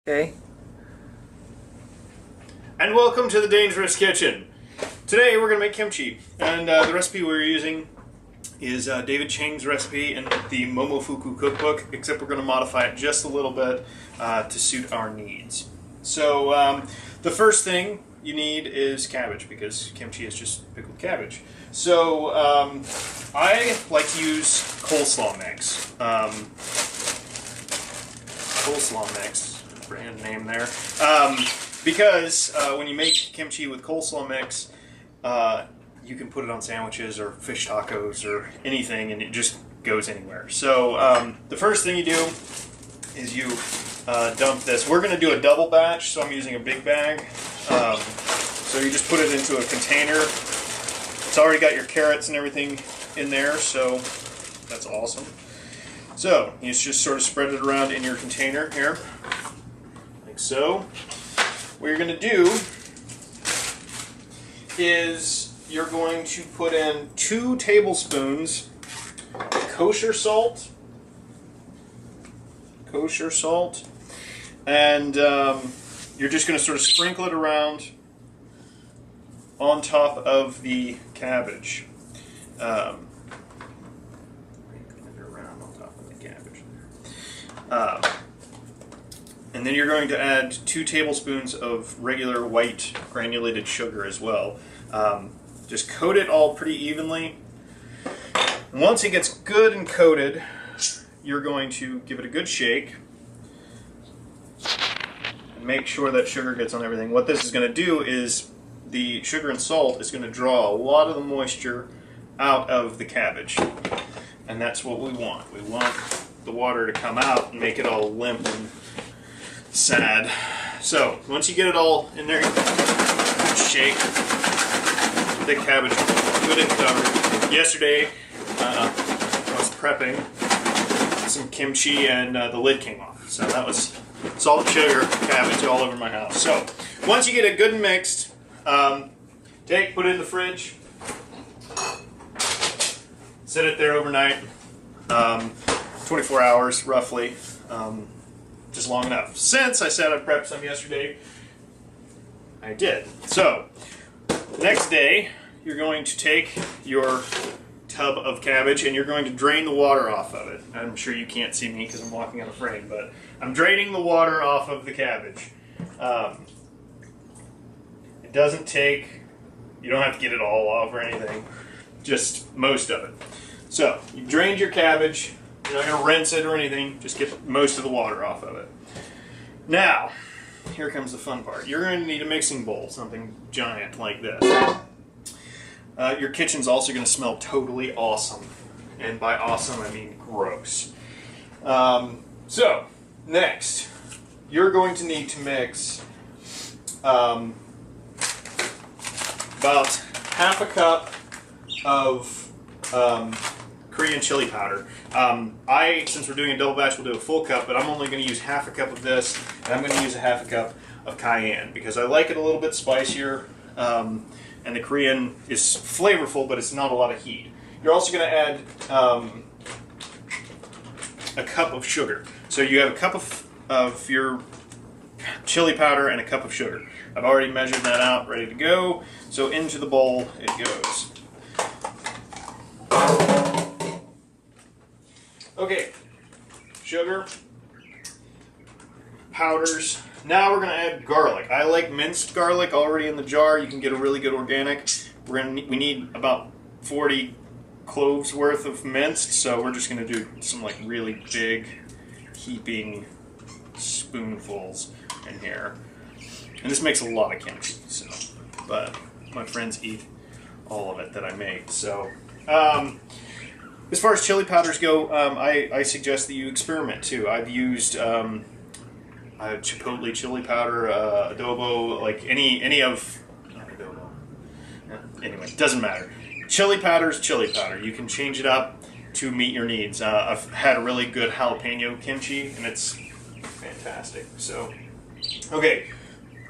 Okay. And welcome to the Dangerous Kitchen. Today we're going to make kimchi, and the recipe we're using is David Chang's recipe in the Momofuku cookbook, except we're going to modify it just a little bit to suit our needs. So the first thing you need is cabbage, because kimchi is just pickled cabbage. So I like to use coleslaw mix. Coleslaw mix, brand name there. Because when you make kimchi with coleslaw mix, you can put it on sandwiches or fish tacos or anything, and it just goes anywhere. So the first thing you do is you dump this. We're going to do a double batch, so I'm using a big bag. So you just put it into a container. It's already got your carrots and everything in there, so that's awesome. So you just sort of spread it around in your container here, like so. What you're going to do is you're going to put in 2 tablespoons kosher salt, and you're just going to sort of sprinkle it around on top of the cabbage. And then you're going to add 2 tablespoons of regular white granulated sugar as well. Just coat it all pretty evenly. And once it gets good and coated, you're going to give it a good shake and make sure that sugar gets on everything. What this is going to do is the sugar and salt is going to draw a lot of the moisture out of the cabbage. And that's what we want. We want the water to come out and make it all limp and sad. So once you get it all in there, shake the cabbage good and covered. Yesterday I was prepping some kimchi and the lid came off. So that was salt, sugar, cabbage all over my house. So once you get it good and mixed, put it in the fridge, sit it there overnight, 24 hours roughly. Just long enough. Since I said I prepped some yesterday, I did. So, next day, you're going to take your tub of cabbage and you're going to drain the water off of it. I'm sure you can't see me because I'm walking on a frame, but I'm draining the water off of the cabbage. It doesn't take, you don't have to get it all off or anything, just most of it. So, you drained your cabbage. You're not going to rinse it or anything, just get most of the water off of it. Now, here comes the fun part. You're going to need a mixing bowl, something giant like this. Your kitchen's also going to smell totally awesome. And by awesome, I mean gross. So, next, you're going to need to mix about half a cup of Korean chili powder. Since we're doing a double batch, we'll do a full cup, but I'm only going to use half a cup of this, and I'm going to use a half a cup of cayenne, because I like it a little bit spicier, and the Korean is flavorful, but it's not a lot of heat. You're also going to add a cup of sugar. So you have a cup of your chili powder and a cup of sugar. I've already measured that out, ready to go, so into the bowl it goes. Okay, sugar, powders. Now we're going to add garlic. I like minced garlic already in the jar. You can get a really good organic. We need about 40 cloves worth of minced, so we're just going to do some like really big heaping spoonfuls in here. And this makes a lot of kimchi, so, but my friends eat all of it that I make, so. As far as chili powders go, I suggest that you experiment too. I've used chipotle chili powder, adobo, like any of, not adobo. Anyway, doesn't matter. Chili powder is chili powder. You can change it up to meet your needs. I've had a really good jalapeno kimchi, and it's fantastic. So, okay,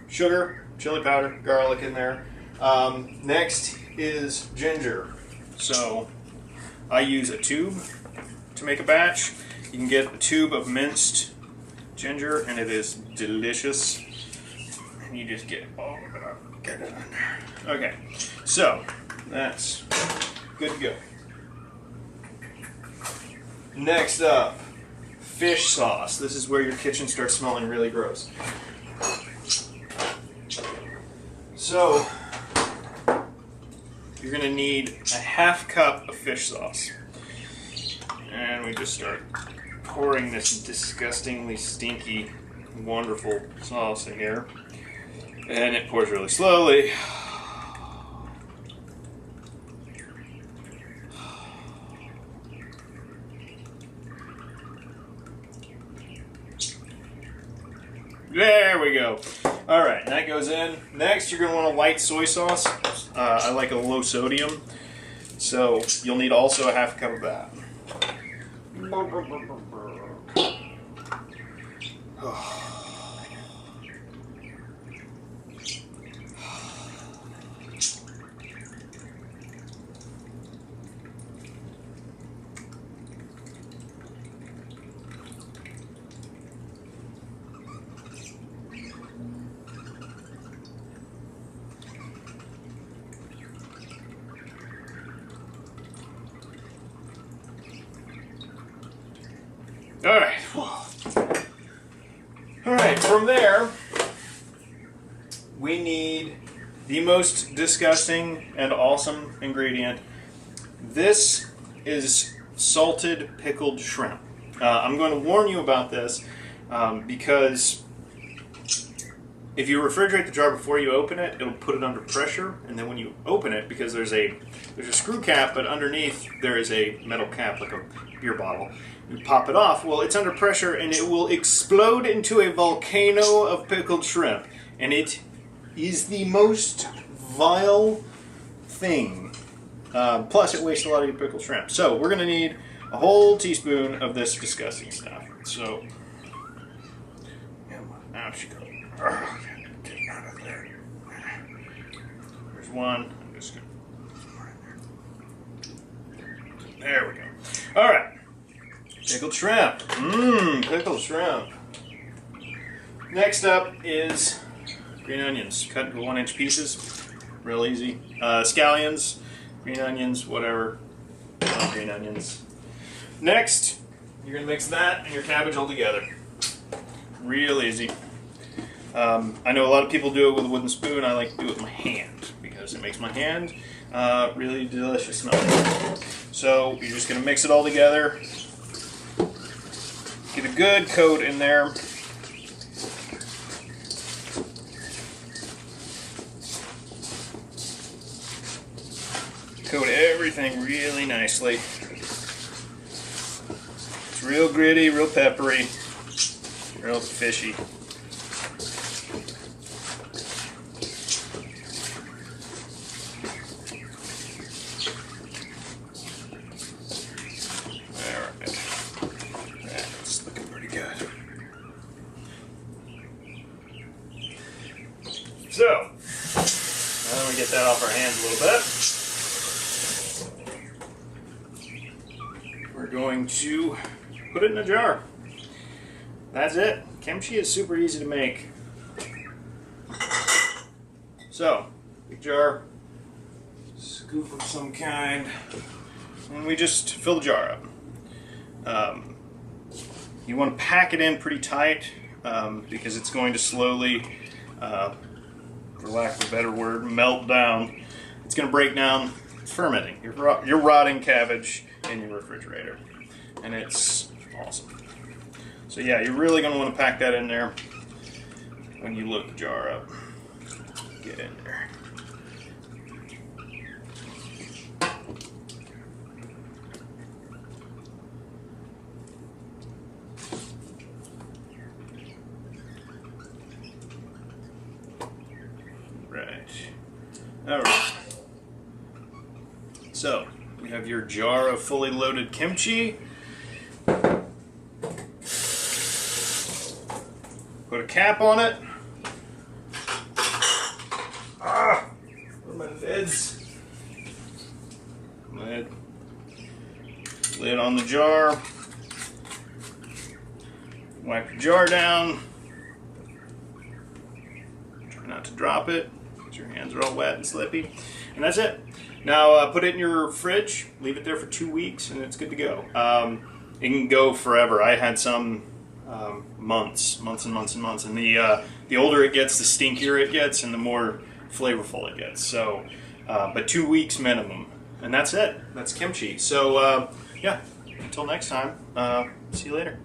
sugar, chili powder, garlic in there. Next is ginger. So I use a tube to make a batch. You can get a tube of minced ginger, and it is delicious. And you just get all of it up. Get it in there. Okay, so that's good to go. Next up, fish sauce. This is where your kitchen starts smelling really gross. So, you're going to need a half cup of fish sauce. And we just start pouring this disgustingly stinky, wonderful sauce in here. And it pours really slowly. There we go. All right, that goes in. Next, you're going to want a light soy sauce. I like a low sodium, so you'll need also a half cup of that. Alright, from there, we need the most disgusting and awesome ingredient. This is salted pickled shrimp. I'm going to warn you about this because if you refrigerate the jar before you open it, it'll put it under pressure, and then when you open it, because there's a screw cap, but underneath there is a metal cap like a beer bottle. You pop it off, well, it's under pressure and it will explode into a volcano of pickled shrimp. And it is the most vile thing. Plus, it wastes a lot of your pickled shrimp. So, we're going to need a whole teaspoon of this disgusting stuff. So, now she goes. Get out of there. There's one. I'm just going to. There we go. All right. Pickled shrimp. Pickled shrimp. Next up is green onions. Cut into 1-inch pieces. Real easy. Scallions, green onions, whatever. Green onions. Next, you're going to mix that and your cabbage all together. Real easy. I know a lot of people do it with a wooden spoon. I like to do it with my hand because it makes my hand really delicious smelling. So you're just going to mix it all together. Get a good coat in there. Coat everything really nicely. It's real gritty, real peppery, real fishy. So, now that we get that off our hands a little bit, we're going to put it in a jar. That's it. Kimchi is super easy to make. So, big jar, scoop of some kind, and we just fill the jar up. You want to pack it in pretty tight because it's going to slowly, for lack of a better word, melt down. It's going to break down. It's fermenting. You're rotting cabbage in your refrigerator, and it's awesome. So yeah, you're really going to want to pack that in there when you load the jar up. Get in there. Alright, so you have your jar of fully loaded kimchi. Put a cap on it. Where are my lids? Lid on the jar. Wipe your jar down. Try not to drop it because your hands are all wet and slippy. And that's it. Now put it in your fridge, leave it there for 2 weeks, and it's good to go. It can go forever. I had some months and months and months. And the older it gets, the stinkier it gets, and the more flavorful it gets. So, but 2 weeks minimum. And that's it. That's kimchi. So, yeah, until next time, see you later.